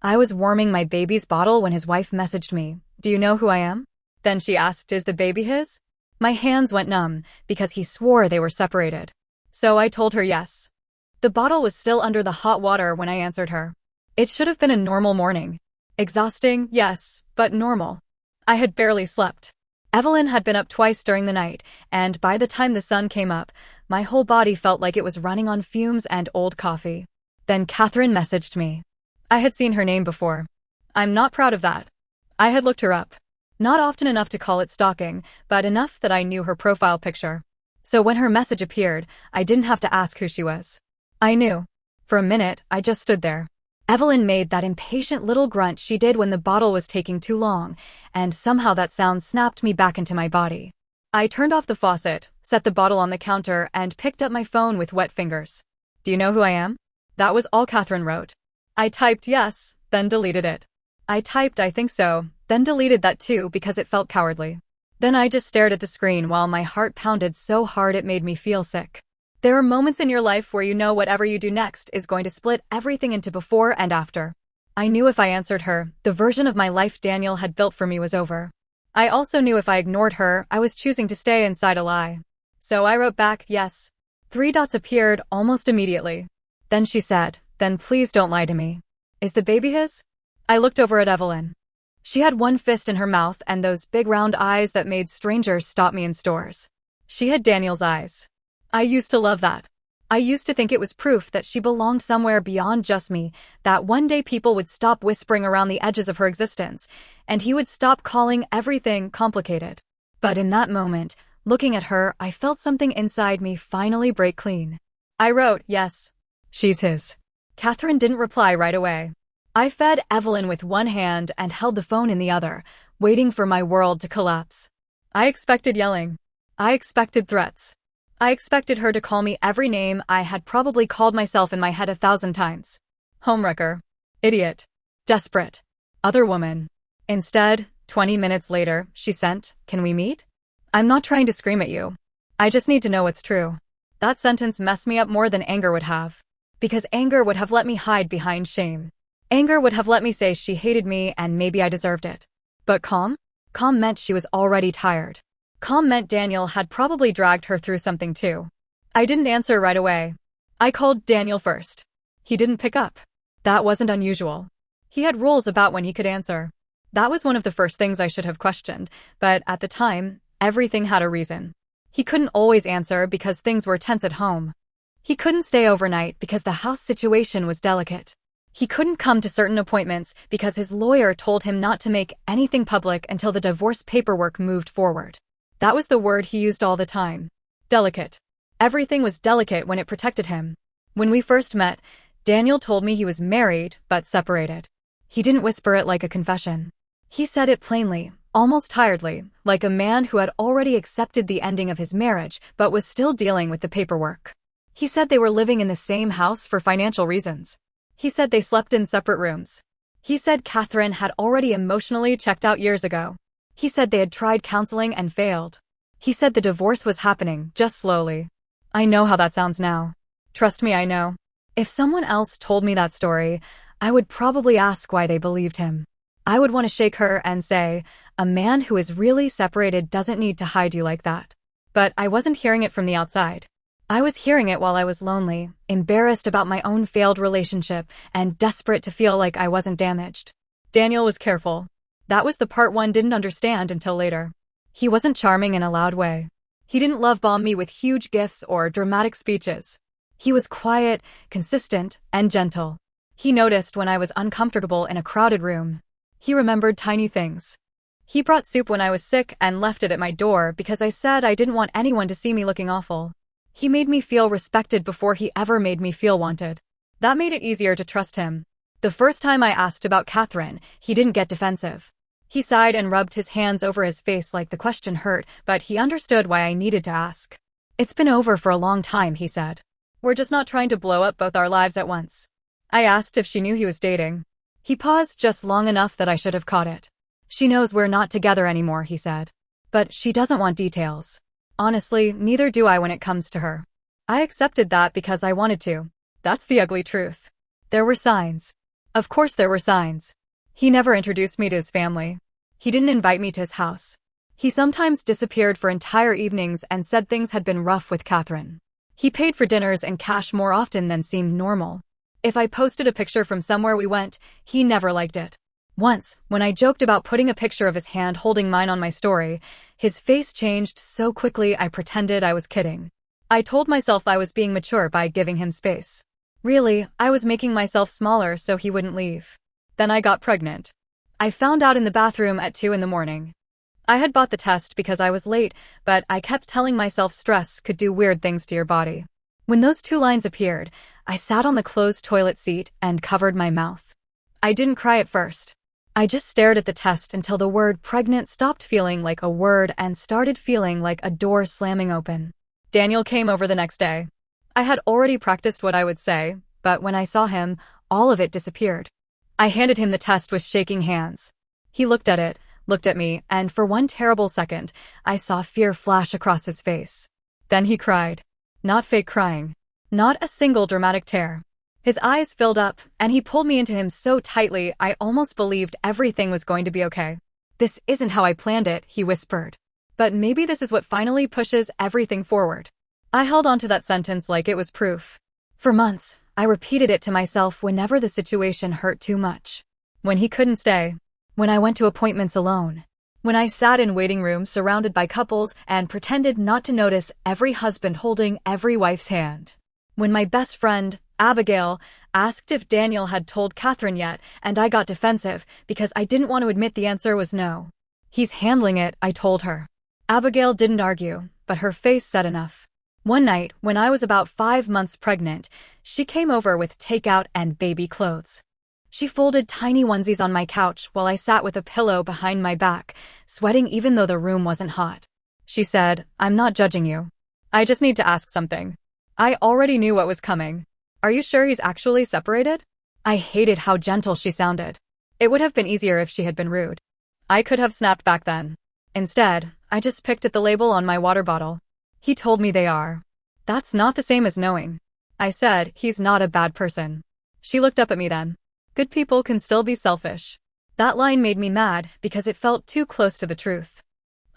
I was warming my baby's bottle when his wife messaged me, "Do you know who I am?" Then she asked, "Is the baby his?" My hands went numb because he swore they were separated. So I told her yes. The bottle was still under the hot water when I answered her. It should have been a normal morning. Exhausting, yes, but normal. I had barely slept. Evelyn had been up twice during the night, and by the time the sun came up, my whole body felt like it was running on fumes and old coffee. Then Catherine messaged me. I had seen her name before. I'm not proud of that. I had looked her up. Not often enough to call it stalking, but enough that I knew her profile picture. So when her message appeared, I didn't have to ask who she was. I knew. For a minute, I just stood there. Evelyn made that impatient little grunt she did when the bottle was taking too long, and somehow that sound snapped me back into my body. I turned off the faucet, set the bottle on the counter, and picked up my phone with wet fingers. "Do you know who I am?" That was all Catherine wrote. I typed yes, then deleted it. I typed "I think so," then deleted that too because it felt cowardly. Then I just stared at the screen while my heart pounded so hard it made me feel sick. There are moments in your life where you know whatever you do next is going to split everything into before and after. I knew if I answered her, the version of my life Daniel had built for me was over. I also knew if I ignored her, I was choosing to stay inside a lie. So I wrote back, yes. 3 dots appeared almost immediately. Then she said, "Then please don't lie to me. Is the baby his?" I looked over at Evelyn. She had one fist in her mouth and those big round eyes that made strangers stop me in stores. She had Daniel's eyes. I used to love that. I used to think it was proof that she belonged somewhere beyond just me, that one day people would stop whispering around the edges of her existence, and he would stop calling everything complicated. But in that moment, looking at her, I felt something inside me finally break clean. I wrote, yes, she's his. Catherine didn't reply right away. I fed Evelyn with one hand and held the phone in the other, waiting for my world to collapse. I expected yelling. I expected threats. I expected her to call me every name I had probably called myself in my head 1,000 times. Homewrecker. Idiot. Desperate. Other woman. Instead, 20 minutes later, she sent, "Can we meet? I'm not trying to scream at you. I just need to know what's true." That sentence messed me up more than anger would have. Because anger would have let me hide behind shame. Anger would have let me say she hated me and maybe I deserved it. But calm? Calm meant she was already tired. Calm meant Daniel had probably dragged her through something too. I didn't answer right away. I called Daniel first. He didn't pick up. That wasn't unusual. He had rules about when he could answer. That was one of the first things I should have questioned, but at the time, everything had a reason. He couldn't always answer because things were tense at home. He couldn't stay overnight because the house situation was delicate. He couldn't come to certain appointments because his lawyer told him not to make anything public until the divorce paperwork moved forward. That was the word he used all the time. Delicate. Everything was delicate when it protected him. When we first met, Daniel told me he was married, but separated. He didn't whisper it like a confession. He said it plainly, almost tiredly, like a man who had already accepted the ending of his marriage, but was still dealing with the paperwork. He said they were living in the same house for financial reasons. He said they slept in separate rooms. He said Catherine had already emotionally checked out years ago. He said they had tried counseling and failed. He said the divorce was happening, just slowly. I know how that sounds now. Trust me, I know. If someone else told me that story, I would probably ask why they believed him. I would want to shake her and say, a man who is really separated doesn't need to hide you like that. But I wasn't hearing it from the outside. I was hearing it while I was lonely, embarrassed about my own failed relationship, and desperate to feel like I wasn't damaged. Daniel was careful. That was the part one didn't understand until later. He wasn't charming in a loud way. He didn't love bomb me with huge gifts or dramatic speeches. He was quiet, consistent, and gentle. He noticed when I was uncomfortable in a crowded room. He remembered tiny things. He brought soup when I was sick and left it at my door because I said I didn't want anyone to see me looking awful. He made me feel respected before he ever made me feel wanted. That made it easier to trust him. The first time I asked about Catherine, he didn't get defensive. He sighed and rubbed his hands over his face like the question hurt, but he understood why I needed to ask. "It's been over for a long time," he said. "We're just not trying to blow up both our lives at once." I asked if she knew he was dating. He paused just long enough that I should have caught it. "She knows we're not together anymore," he said. "But she doesn't want details. Honestly, neither do I when it comes to her." I accepted that because I wanted to. That's the ugly truth. There were signs. Of course there were signs. He never introduced me to his family. He didn't invite me to his house. He sometimes disappeared for entire evenings and said things had been rough with Catherine. He paid for dinners and cash more often than seemed normal. If I posted a picture from somewhere we went, he never liked it. Once, when I joked about putting a picture of his hand holding mine on my story, his face changed so quickly I pretended I was kidding. I told myself I was being mature by giving him space. Really, I was making myself smaller so he wouldn't leave. Then I got pregnant. I found out in the bathroom at 2 in the morning. I had bought the test because I was late, but I kept telling myself stress could do weird things to your body. When those 2 lines appeared, I sat on the closed toilet seat and covered my mouth. I didn't cry at first. I just stared at the test until the word pregnant stopped feeling like a word and started feeling like a door slamming open. Daniel came over the next day. I had already practiced what I would say, but when I saw him, all of it disappeared. I handed him the test with shaking hands. He looked at it, looked at me, and for one terrible second, I saw fear flash across his face. Then he cried. Not fake crying. Not a single dramatic tear. His eyes filled up, and he pulled me into him so tightly I almost believed everything was going to be okay. This isn't how I planned it, he whispered. But maybe this is what finally pushes everything forward. I held on to that sentence like it was proof. For months, I repeated it to myself whenever the situation hurt too much. When he couldn't stay. When I went to appointments alone. When I sat in waiting rooms surrounded by couples and pretended not to notice every husband holding every wife's hand. When my best friend, Abigail, asked if Daniel had told Catherine yet, and I got defensive because I didn't want to admit the answer was no. He's handling it, I told her. Abigail didn't argue, but her face said enough. One night, when I was about 5 months pregnant, she came over with takeout and baby clothes. She folded tiny onesies on my couch while I sat with a pillow behind my back, sweating even though the room wasn't hot. She said, I'm not judging you. I just need to ask something. I already knew what was coming. Are you sure he's actually separated? I hated how gentle she sounded. It would have been easier if she had been rude. I could have snapped back then. Instead, I just picked at the label on my water bottle. He told me they are. That's not the same as knowing. I said, he's not a bad person. She looked up at me then. Good people can still be selfish. That line made me mad because it felt too close to the truth.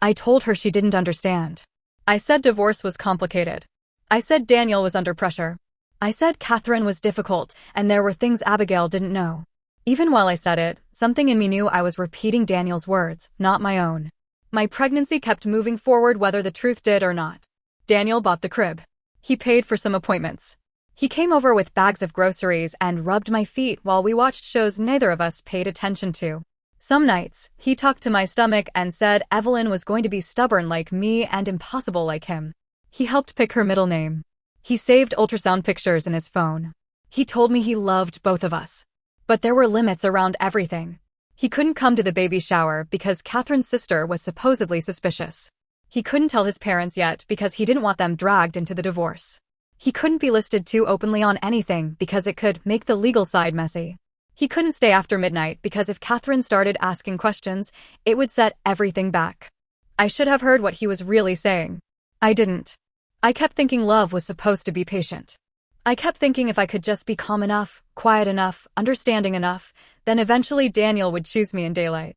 I told her she didn't understand. I said divorce was complicated. I said Daniel was under pressure. I said Catherine was difficult and there were things Abigail didn't know. Even while I said it, something in me knew I was repeating Daniel's words, not my own. My pregnancy kept moving forward whether the truth did or not. Daniel bought the crib. He paid for some appointments. He came over with bags of groceries and rubbed my feet while we watched shows neither of us paid attention to. Some nights, he talked to my stomach and said Evelyn was going to be stubborn like me and impossible like him. He helped pick her middle name. He saved ultrasound pictures in his phone. He told me he loved both of us. But there were limits around everything. He couldn't come to the baby shower because Catherine's sister was supposedly suspicious. He couldn't tell his parents yet because he didn't want them dragged into the divorce. He couldn't be listed too openly on anything because it could make the legal side messy. He couldn't stay after midnight because if Catherine started asking questions, it would set everything back. I should have heard what he was really saying. I didn't. I kept thinking love was supposed to be patient. I kept thinking if I could just be calm enough, quiet enough, understanding enough, then eventually Daniel would choose me in daylight.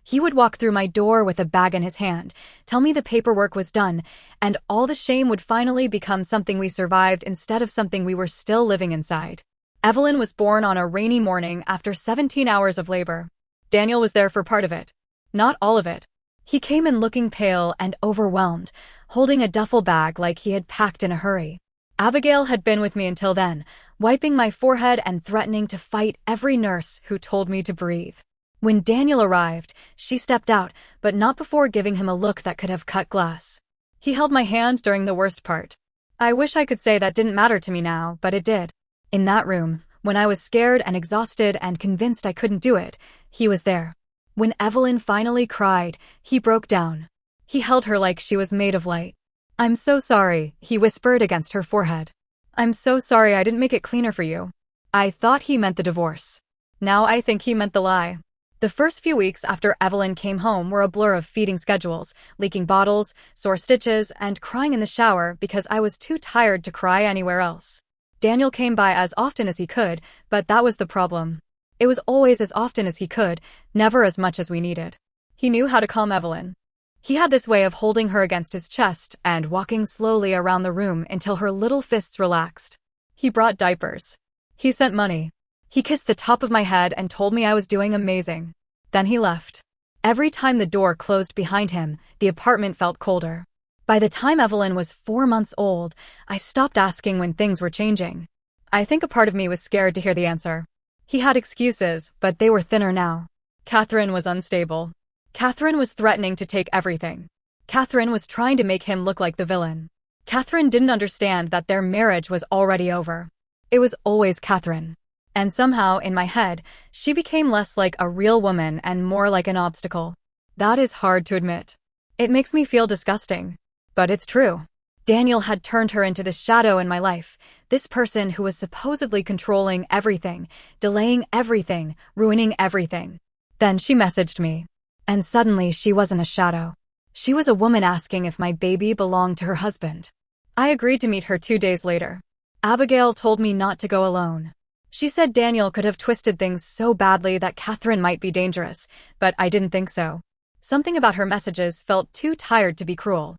He would walk through my door with a bag in his hand, tell me the paperwork was done, and all the shame would finally become something we survived instead of something we were still living inside. Evelyn was born on a rainy morning after 17 hours of labor. Daniel was there for part of it. Not all of it. He came in looking pale and overwhelmed, holding a duffel bag like he had packed in a hurry. Abigail had been with me until then, wiping my forehead and threatening to fight every nurse who told me to breathe. When Daniel arrived, she stepped out, but not before giving him a look that could have cut glass. He held my hand during the worst part. I wish I could say that didn't matter to me now, but it did. In that room, when I was scared and exhausted and convinced I couldn't do it, he was there. When Evelyn finally cried, he broke down. He held her like she was made of light. I'm so sorry, he whispered against her forehead. I'm so sorry I didn't make it cleaner for you. I thought he meant the divorce. Now I think he meant the lie. The first few weeks after Evelyn came home were a blur of feeding schedules, leaking bottles, sore stitches, and crying in the shower because I was too tired to cry anywhere else. Daniel came by as often as he could, but that was the problem. It was always as often as he could, never as much as we needed. He knew how to calm Evelyn. He had this way of holding her against his chest and walking slowly around the room until her little fists relaxed. He brought diapers. He sent money. He kissed the top of my head and told me I was doing amazing. Then he left. Every time the door closed behind him, the apartment felt colder. By the time Evelyn was 4 months old, I stopped asking when things were changing. I think a part of me was scared to hear the answer. He had excuses, but they were thinner now. Catherine was unstable. Catherine was threatening to take everything. Catherine was trying to make him look like the villain. Catherine didn't understand that their marriage was already over. It was always Catherine. And somehow, in my head, she became less like a real woman and more like an obstacle. That is hard to admit. It makes me feel disgusting. But it's true. Daniel had turned her into the shadow in my life, this person who was supposedly controlling everything, delaying everything, ruining everything. Then she messaged me. And suddenly she wasn't a shadow. She was a woman asking if my baby belonged to her husband. I agreed to meet her 2 days later. Abigail told me not to go alone. She said Daniel could have twisted things so badly that Catherine might be dangerous, but I didn't think so. Something about her messages felt too tired to be cruel.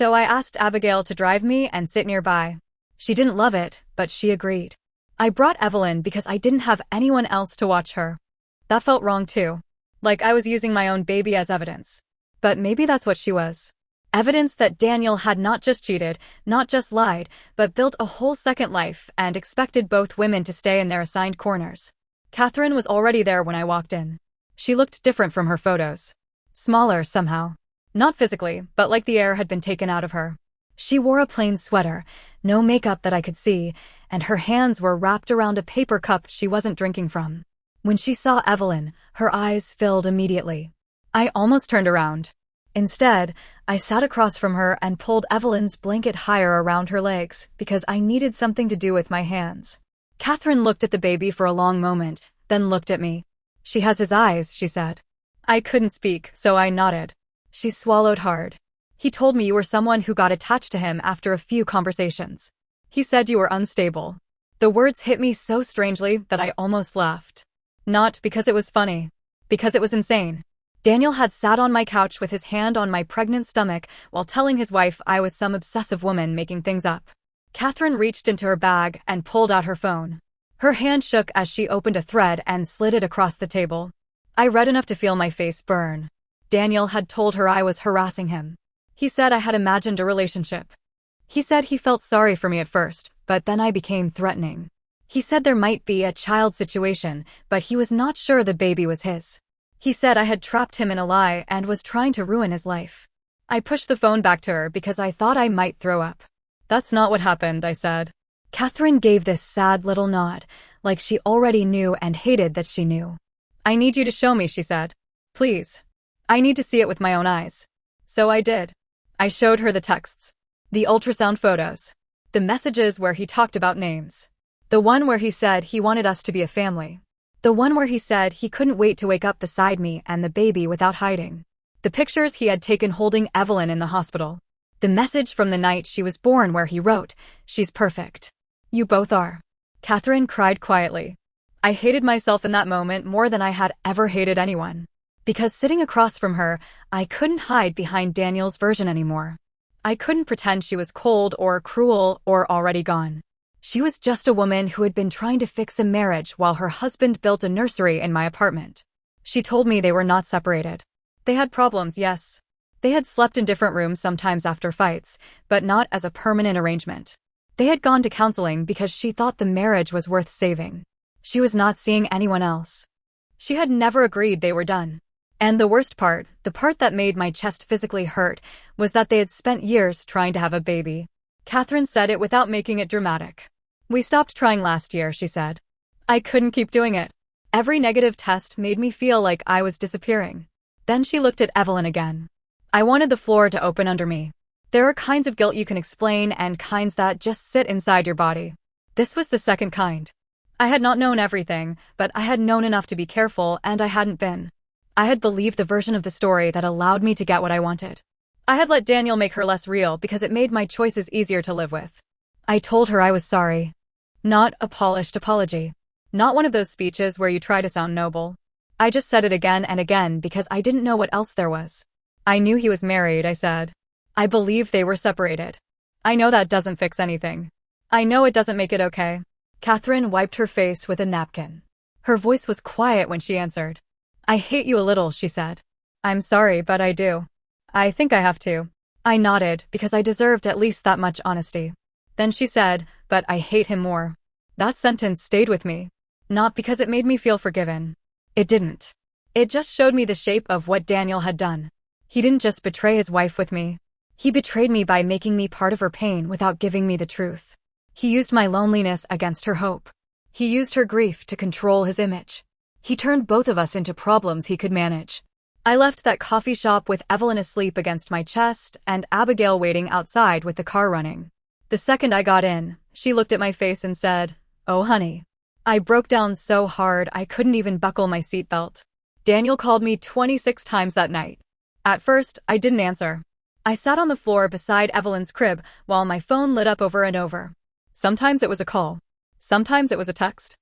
So I asked Abigail to drive me and sit nearby. She didn't love it, but she agreed. I brought Evelyn because I didn't have anyone else to watch her. That felt wrong too. Like I was using my own baby as evidence. But maybe that's what she was. Evidence that Daniel had not just cheated, not just lied, but built a whole second life and expected both women to stay in their assigned corners. Catherine was already there when I walked in. She looked different from her photos. Smaller somehow. Not physically, but like the air had been taken out of her. She wore a plain sweater, no makeup that I could see, and her hands were wrapped around a paper cup she wasn't drinking from. When she saw Evelyn, her eyes filled immediately. I almost turned around. Instead, I sat across from her and pulled Evelyn's blanket higher around her legs because I needed something to do with my hands. Catherine looked at the baby for a long moment, then looked at me. "She has his eyes," she said. I couldn't speak, so I nodded. She swallowed hard. "He told me you were someone who got attached to him after a few conversations. He said you were unstable." The words hit me so strangely that I almost laughed. Not because it was funny. Because it was insane. Daniel had sat on my couch with his hand on my pregnant stomach while telling his wife I was some obsessive woman making things up. Catherine reached into her bag and pulled out her phone. Her hand shook as she opened a thread and slid it across the table. I read enough to feel my face burn. Daniel had told her I was harassing him. He said I had imagined a relationship. He said he felt sorry for me at first, but then I became threatening. He said there might be a child situation, but he was not sure the baby was his. He said I had trapped him in a lie and was trying to ruin his life. I pushed the phone back to her because I thought I might throw up. "That's not what happened," I said. Catherine gave this sad little nod, like she already knew and hated that she knew. "I need you to show me," she said. "Please. I need to see it with my own eyes." So I did. I showed her the texts. The ultrasound photos. The messages where he talked about names. The one where he said he wanted us to be a family. The one where he said he couldn't wait to wake up beside me and the baby without hiding. The pictures he had taken holding Evelyn in the hospital. The message from the night she was born where he wrote, "She's perfect. You both are." Catherine cried quietly. I hated myself in that moment more than I had ever hated anyone. Because sitting across from her, I couldn't hide behind Daniel's version anymore. I couldn't pretend she was cold or cruel or already gone. She was just a woman who had been trying to fix a marriage while her husband built a nursery in my apartment. She told me they were not separated. They had problems, yes. They had slept in different rooms sometimes after fights, but not as a permanent arrangement. They had gone to counseling because she thought the marriage was worth saving. She was not seeing anyone else. She had never agreed they were done. And the worst part, the part that made my chest physically hurt, was that they had spent years trying to have a baby. Catherine said it without making it dramatic. "We stopped trying last year," she said. I couldn't keep doing it. Every negative test made me feel like I was disappearing. Then she looked at Evelyn again. I wanted the floor to open under me. There are kinds of guilt you can explain and kinds that just sit inside your body. This was the second kind. I had not known everything, but I had known enough to be careful, and I hadn't been. I had believed the version of the story that allowed me to get what I wanted. I had let Daniel make her less real because it made my choices easier to live with. I told her I was sorry. Not a polished apology. Not one of those speeches where you try to sound noble. I just said it again and again because I didn't know what else there was. I knew he was married, I said. I believe they were separated. I know that doesn't fix anything. I know it doesn't make it okay. Catherine wiped her face with a napkin. Her voice was quiet when she answered. I hate you a little, she said. I'm sorry, but I do. I think I have to. I nodded, because I deserved at least that much honesty. Then she said, but I hate him more. That sentence stayed with me. Not because it made me feel forgiven. It didn't. It just showed me the shape of what Daniel had done. He didn't just betray his wife with me. He betrayed me by making me part of her pain without giving me the truth. He used my loneliness against her hope. He used her grief to control his image. He turned both of us into problems he could manage. I left that coffee shop with Evelyn asleep against my chest and Abigail waiting outside with the car running. The second I got in, she looked at my face and said, "Oh, honey." I broke down so hard I couldn't even buckle my seatbelt. Daniel called me 26 times that night. At first, I didn't answer. I sat on the floor beside Evelyn's crib while my phone lit up over and over. Sometimes it was a call. Sometimes it was a text.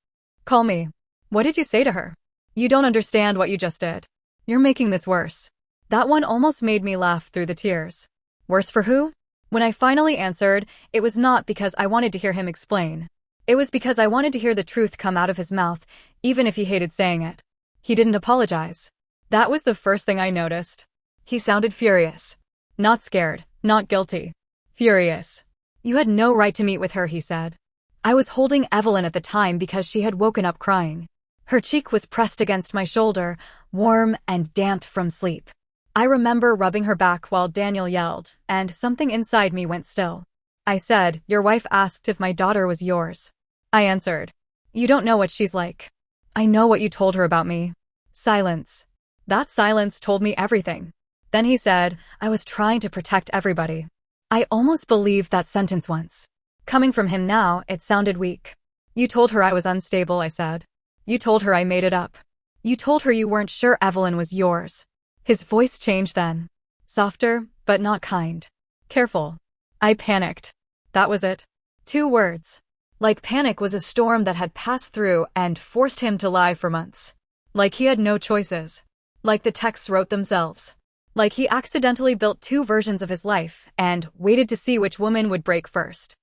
Call me. What did you say to her? You don't understand what you just did. You're making this worse. That one almost made me laugh through the tears. Worse for who? When I finally answered, it was not because I wanted to hear him explain. It was because I wanted to hear the truth come out of his mouth, even if he hated saying it. He didn't apologize. That was the first thing I noticed. He sounded furious. Not scared, not guilty. Furious. You had no right to meet with her, he said. I was holding Evelyn at the time because she had woken up crying. Her cheek was pressed against my shoulder, warm and damp from sleep. I remember rubbing her back while Daniel yelled, and something inside me went still. I said, "Your wife asked if my daughter was yours." I answered, "You don't know what she's like. I know what you told her about me." Silence. That silence told me everything. Then he said, "I was trying to protect everybody." I almost believed that sentence once. Coming from him now, it sounded weak. "You told her I was unstable," I said. "You told her I made it up. You told her you weren't sure Evelyn was yours." His voice changed then. Softer, but not kind. Careful. I panicked. That was it. 2 words. Like panic was a storm that had passed through and forced him to lie for months. Like he had no choices. Like the texts wrote themselves. Like he accidentally built 2 versions of his life and waited to see which woman would break first.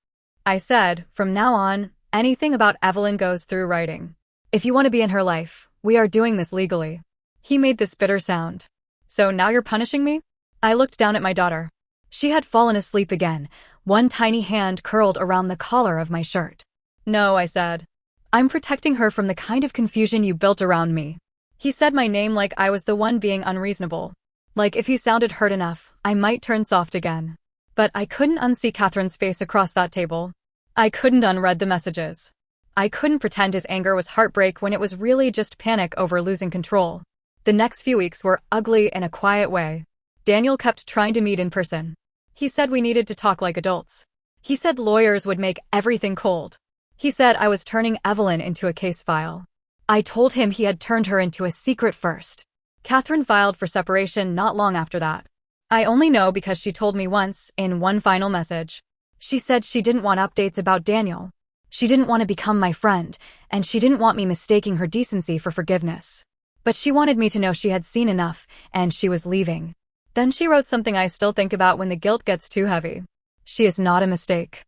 I said, "From now on, anything about Evelyn goes through writing. If you want to be in her life, we are doing this legally." He made this bitter sound. "So now you're punishing me?" I looked down at my daughter. She had fallen asleep again, one tiny hand curled around the collar of my shirt. "No," I said. "I'm protecting her from the kind of confusion you built around me." He said my name like I was the one being unreasonable. Like if he sounded hurt enough, I might turn soft again. But I couldn't unsee Catherine's face across that table. I couldn't unread the messages. I couldn't pretend his anger was heartbreak when it was really just panic over losing control. The next few weeks were ugly in a quiet way. Daniel kept trying to meet in person. He said we needed to talk like adults. He said lawyers would make everything cold. He said I was turning Evelyn into a case file. I told him he had turned her into a secret first. Catherine filed for separation not long after that. I only know because she told me once, in one final message. She said she didn't want updates about Daniel. She didn't want to become my friend, and she didn't want me mistaking her decency for forgiveness. But she wanted me to know she had seen enough, and she was leaving. Then she wrote something I still think about when the guilt gets too heavy. She is not a mistake.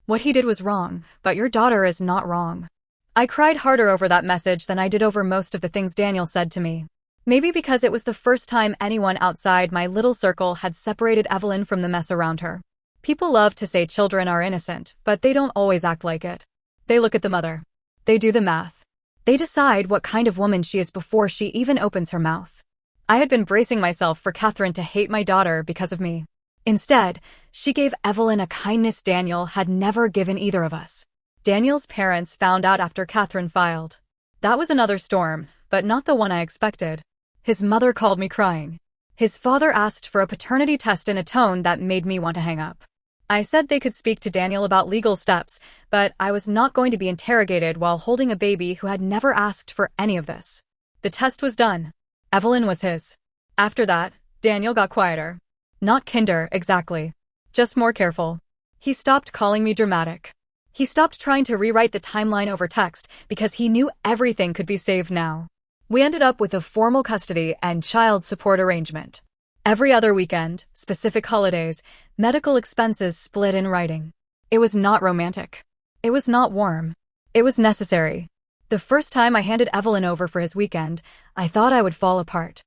What he did was wrong, but your daughter is not wrong. I cried harder over that message than I did over most of the things Daniel said to me. Maybe because it was the first time anyone outside my little circle had separated Evelyn from the mess around her. People love to say children are innocent, but they don't always act like it. They look at the mother. They do the math. They decide what kind of woman she is before she even opens her mouth. I had been bracing myself for Catherine to hate my daughter because of me. Instead, she gave Evelyn a kindness Daniel had never given either of us. Daniel's parents found out after Catherine filed. That was another storm, but not the one I expected. His mother called me crying. His father asked for a paternity test in a tone that made me want to hang up. I said they could speak to Daniel about legal steps, but I was not going to be interrogated while holding a baby who had never asked for any of this. The test was done. Evelyn was his. After that, Daniel got quieter. Not kinder, exactly. Just more careful. He stopped calling me dramatic. He stopped trying to rewrite the timeline over text because he knew everything could be saved now. We ended up with a formal custody and child support arrangement. Every other weekend, specific holidays, medical expenses split in writing. It was not romantic. It was not warm. It was necessary. The first time I handed Evelyn over for his weekend, I thought I would fall apart.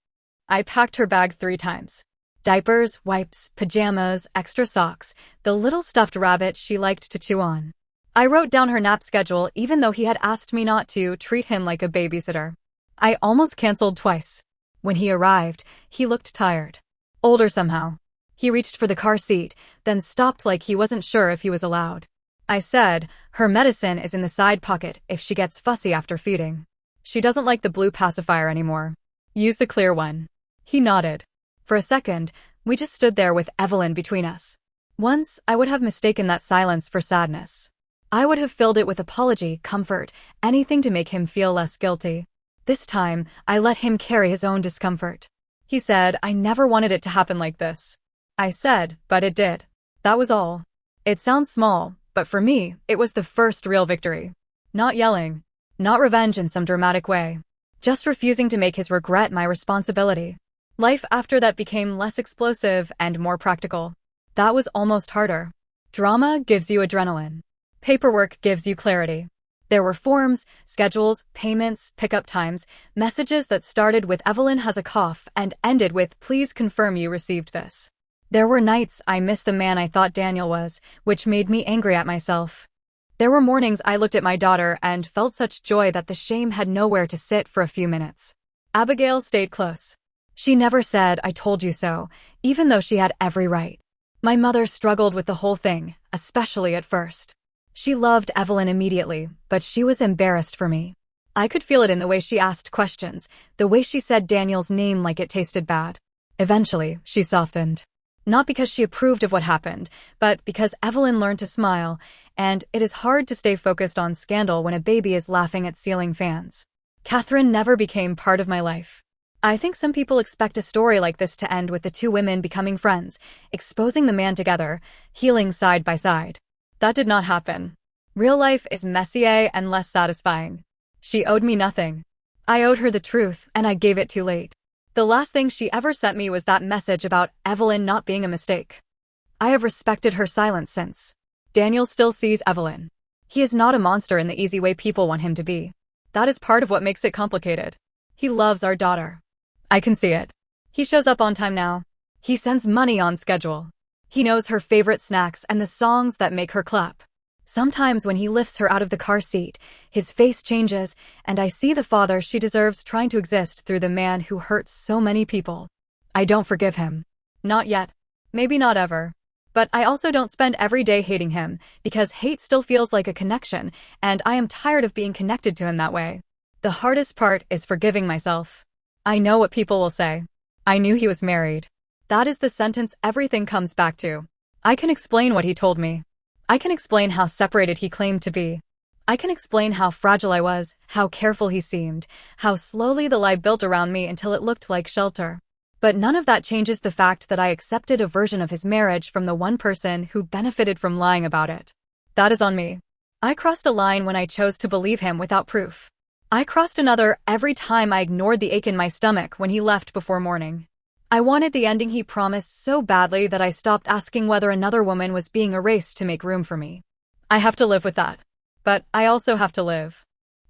I packed her bag 3 times. Diapers, wipes, pajamas, extra socks, the little stuffed rabbit she liked to chew on. I wrote down her nap schedule even though he had asked me not to treat him like a babysitter. I almost canceled twice. When he arrived, he looked tired. Older somehow. He reached for the car seat, then stopped like he wasn't sure if he was allowed. I said, her medicine is in the side pocket if she gets fussy after feeding. She doesn't like the blue pacifier anymore. Use the clear one. He nodded. For a second, we just stood there with Evelyn between us. Once, I would have mistaken that silence for sadness. I would have filled it with apology, comfort, anything to make him feel less guilty. This time, I let him carry his own discomfort. He said, I never wanted it to happen like this. I said, but it did. That was all. It sounds small, but for me, it was the first real victory. Not yelling. Not revenge in some dramatic way. Just refusing to make his regret my responsibility. Life after that became less explosive and more practical. That was almost harder. Drama gives you adrenaline. Paperwork gives you clarity. There were forms, schedules, payments, pickup times, messages that started with Evelyn has a cough and ended with please confirm you received this. There were nights I missed the man I thought Daniel was, which made me angry at myself. There were mornings I looked at my daughter and felt such joy that the shame had nowhere to sit for a few minutes. Abigail stayed close. She never said, I told you so, even though she had every right. My mother struggled with the whole thing, especially at first. She loved Evelyn immediately, but she was embarrassed for me. I could feel it in the way she asked questions, the way she said Daniel's name like it tasted bad. Eventually, she softened. Not because she approved of what happened, but because Evelyn learned to smile, and it is hard to stay focused on scandal when a baby is laughing at ceiling fans. Catherine never became part of my life. I think some people expect a story like this to end with the 2 women becoming friends, exposing the man together, healing side by side. That did not happen. Real life is messier and less satisfying. She owed me nothing. I owed her the truth, and I gave it too late. The last thing she ever sent me was that message about Evelyn not being a mistake. I have respected her silence since. Daniel still sees Evelyn. He is not a monster in the easy way people want him to be. That is part of what makes it complicated. He loves our daughter. I can see it. He shows up on time now. He sends money on schedule. He knows her favorite snacks and the songs that make her clap. Sometimes when he lifts her out of the car seat, his face changes, and I see the father she deserves trying to exist through the man who hurts so many people. I don't forgive him. Not yet. Maybe not ever. But I also don't spend every day hating him, because hate still feels like a connection, and I am tired of being connected to him that way. The hardest part is forgiving myself. I know what people will say. I knew he was married. That is the sentence everything comes back to. I can explain what he told me. I can explain how separated he claimed to be. I can explain how fragile I was, how careful he seemed, how slowly the lie built around me until it looked like shelter. But none of that changes the fact that I accepted a version of his marriage from the one person who benefited from lying about it. That is on me. I crossed a line when I chose to believe him without proof. I crossed another every time I ignored the ache in my stomach when he left before morning. I wanted the ending he promised so badly that I stopped asking whether another woman was being erased to make room for me. I have to live with that. But I also have to live.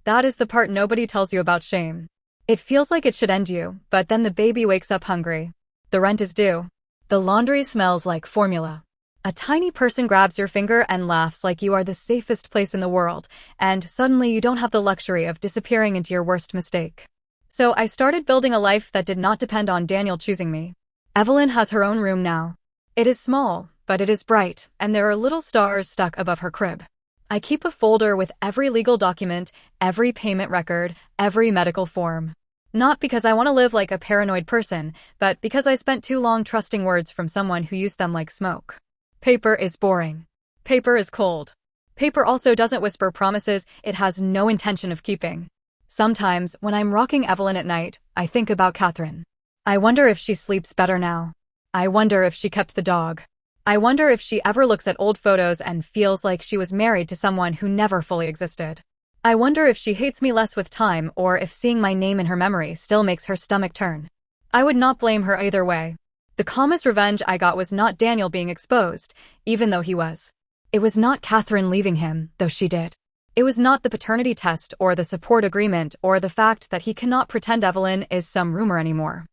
That is the part nobody tells you about shame. It feels like it should end you, but then the baby wakes up hungry. The rent is due. The laundry smells like formula. A tiny person grabs your finger and laughs like you are the safest place in the world, and suddenly you don't have the luxury of disappearing into your worst mistake. So I started building a life that did not depend on Daniel choosing me. Evelyn has her own room now. It is small, but it is bright, and there are little stars stuck above her crib. I keep a folder with every legal document, every payment record, every medical form. Not because I want to live like a paranoid person, but because I spent too long trusting words from someone who used them like smoke. Paper is boring. Paper is cold. Paper also doesn't whisper promises it has no intention of keeping. Sometimes, when I'm rocking Evelyn at night, I think about Catherine. I wonder if she sleeps better now. I wonder if she kept the dog. I wonder if she ever looks at old photos and feels like she was married to someone who never fully existed. I wonder if she hates me less with time or if seeing my name in her memory still makes her stomach turn. I would not blame her either way. The calmest revenge I got was not Daniel being exposed, even though he was. It was not Catherine leaving him, though she did. It was not the paternity test or the support agreement or the fact that he cannot pretend Evelyn is some rumor anymore.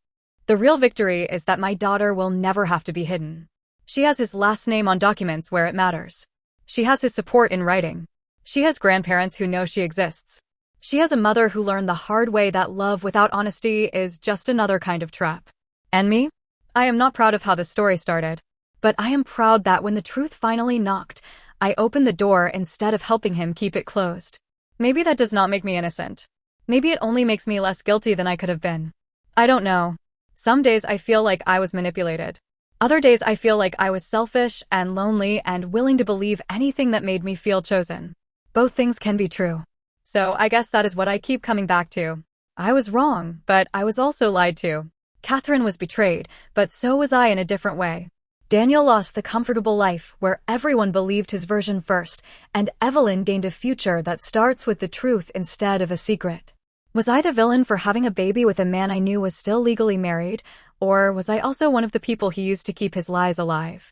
The real victory is that my daughter will never have to be hidden. She has his last name on documents where it matters. She has his support in writing. She has grandparents who know she exists. She has a mother who learned the hard way that love without honesty is just another kind of trap. And me? I am not proud of how the story started, but I am proud that when the truth finally knocked, I opened the door instead of helping him keep it closed. Maybe that does not make me innocent. Maybe it only makes me less guilty than I could have been. I don't know. Some days I feel like I was manipulated. Other days I feel like I was selfish and lonely and willing to believe anything that made me feel chosen. Both things can be true. So I guess that is what I keep coming back to. I was wrong, but I was also lied to. Catherine was betrayed, but so was I in a different way. Daniel lost the comfortable life where everyone believed his version first, and Evelyn gained a future that starts with the truth instead of a secret. Was I the villain for having a baby with a man I knew was still legally married, or was I also one of the people he used to keep his lies alive?